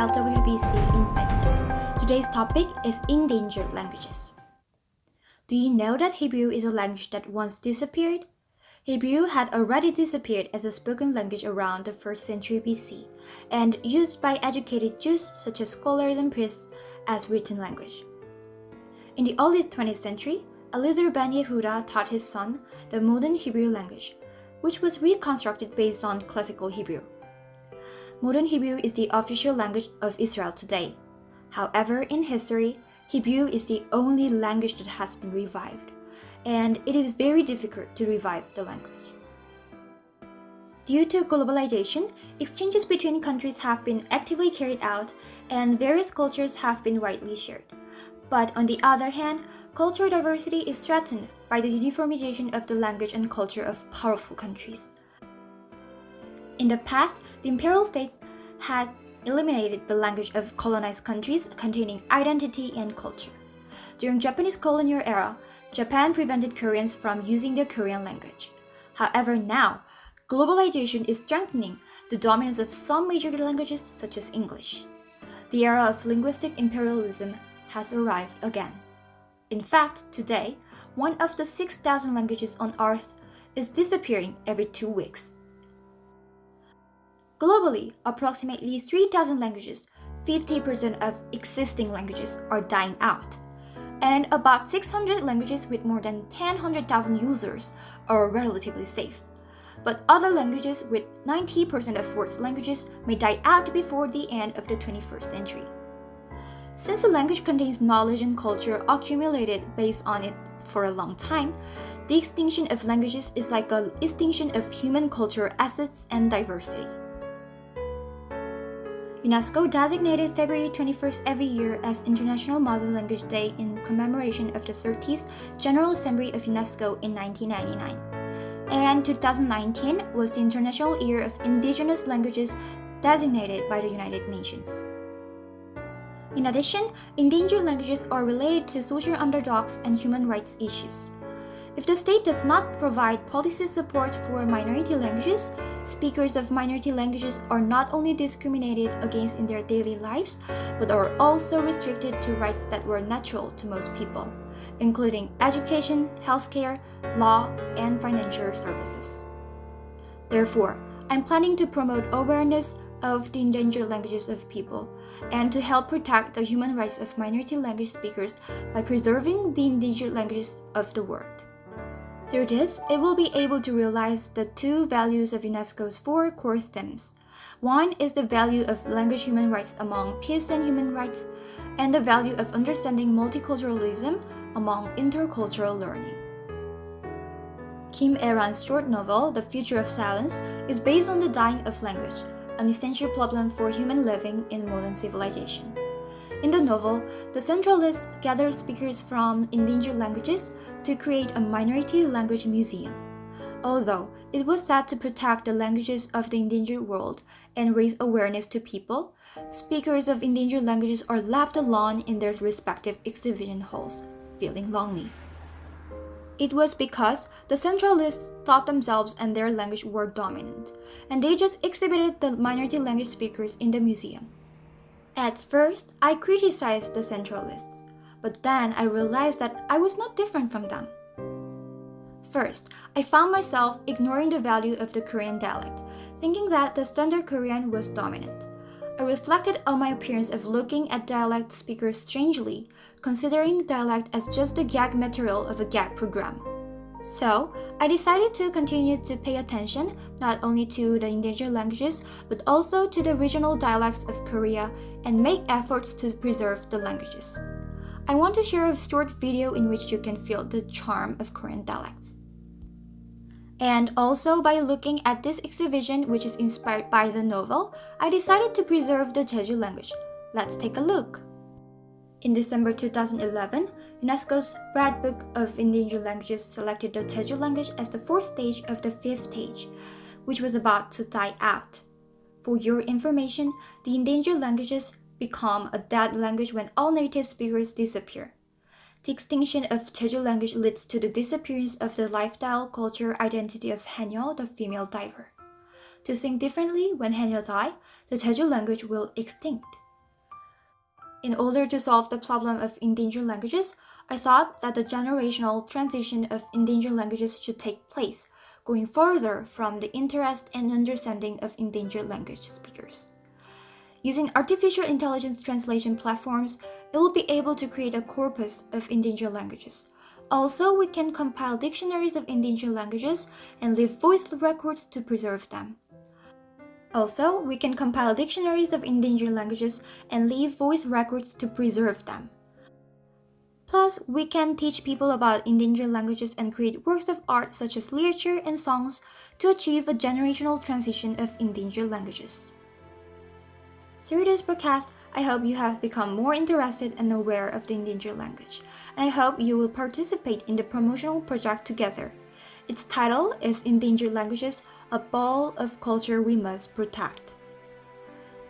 LWBC Insight. Today's topic is Endangered Languages. Do you know that Hebrew is a language that once disappeared? Hebrew had already disappeared as a spoken language around the 1st century BC and used by educated Jews such as scholars and priests as written language. In the early 20th century, Eliezer ben Yehuda taught his son the modern Hebrew language, which was reconstructed based on classical Hebrew. Modern Hebrew is the official language of Israel today. However, in history, Hebrew is the only language that has been revived, and it is very difficult to revive the language. Due to globalization, exchanges between countries have been actively carried out, and various cultures have been widely shared. But on the other hand, cultural diversity is threatened by the uniformization of the language and culture of powerful countries. In the past, the imperial states had eliminated the language of colonized countries containing identity and culture. During Japanese colonial era, Japan prevented Koreans from using the Korean language. However, now, globalization is strengthening the dominance of some major languages such as English. The era of linguistic imperialism has arrived again. In fact, today, one of the 6,000 languages on Earth is disappearing every 2 weeks. Globally, approximately 3,000 languages, 50% of existing languages, are dying out. And about 600 languages with more than 100,000 users are relatively safe. But other languages with 90% of world languages may die out before the end of the 21st century. Since a language contains knowledge and culture accumulated based on it for a long time, the extinction of languages is like an extinction of human cultural assets and diversity. UNESCO designated February 21st every year as International Mother Language Day in commemoration of the 30th General Assembly of UNESCO in 1999. And 2019 was the International Year of Indigenous Languages designated by the United Nations. In addition, endangered languages are related to social underdogs and human rights issues. If the state does not provide policy support for minority languages, speakers of minority languages are not only discriminated against in their daily lives, but are also restricted to rights that were natural to most people, including education, healthcare, law, and financial services. Therefore, I'm planning to promote awareness of the endangered languages of people and to help protect the human rights of minority language speakers by preserving the endangered languages of the world. Through this, it will be able to realize the two values of UNESCO's 4 core themes. One is the value of language human rights among peace and human rights, and the value of understanding multiculturalism among intercultural learning. Kim Eran's short novel, The Future of Silence, is based on the dying of language, an essential problem for human living in modern civilization. In the novel, the centralists gather speakers from endangered languages to create a minority language museum. Although it was set to protect the languages of the endangered world and raise awareness to people, speakers of endangered languages are left alone in their respective exhibition halls, feeling lonely. It was because the centralists thought themselves and their language were dominant, and they just exhibited the minority language speakers in the museum. At first, I criticized the centralists, but then I realized that I was not different from them. First, I found myself ignoring the value of the Korean dialect, thinking that the standard Korean was dominant. I reflected on my appearance of looking at dialect speakers strangely, considering dialect as just the gag material of a gag program. So, I decided to continue to pay attention not only to the endangered languages, but also to the regional dialects of Korea and make efforts to preserve the languages. I want to share a short video in which you can feel the charm of Korean dialects. And also by looking at this exhibition, which is inspired by the novel, I decided to preserve the Jeju language. Let's take a look. In December 2011, UNESCO's Red Book of Endangered Languages selected the Jeju language as the 4th stage of the 5th stage, which was about to die out. For your information, the endangered languages become a dead language when all native speakers disappear. The extinction of Jeju language leads to the disappearance of the lifestyle, culture, identity of Hanyo, the female diver. To think differently, when Hanyo die, the Jeju language will extinct. In order to solve the problem of endangered languages, I thought that the generational transition of endangered languages should take place, going further from the interest and understanding of endangered language speakers. Using artificial intelligence translation platforms, it will be able to create a corpus of endangered languages. Also, we can compile dictionaries of endangered languages and leave voice records to preserve them. Also, we can compile dictionaries of endangered languages and leave voice records to preserve them. Plus, we can teach people about endangered languages and create works of art such as literature and songs to achieve a generational transition of endangered languages. Through this broadcast, I hope you have become more interested and aware of the endangered language, and I hope you will participate in the promotional project together. Its title is Endangered Languages, a Ball of Culture We Must Protect.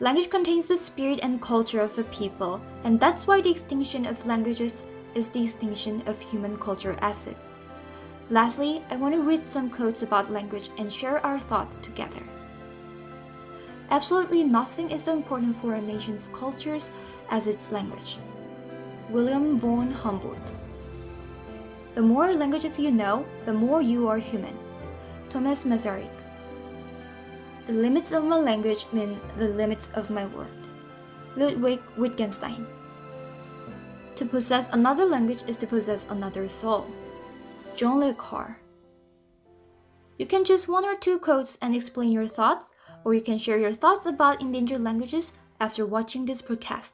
Language contains the spirit and culture of a people, and that's why the extinction of languages is the extinction of human culture assets. Lastly, I want to read some quotes about language and share our thoughts together. Absolutely nothing is so important for a nation's cultures as its language. William von Humboldt. The more languages you know, the more you are human. Thomas Masaryk. The limits of my language mean the limits of my world. Ludwig Wittgenstein. To possess another language is to possess another soul. John Le Carre. You can choose one or two quotes and explain your thoughts, or you can share your thoughts about endangered languages after watching this podcast.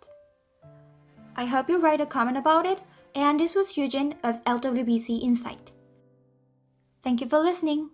I hope you write a comment about it, and this was Hyujin of LWBC Insight. Thank you for listening.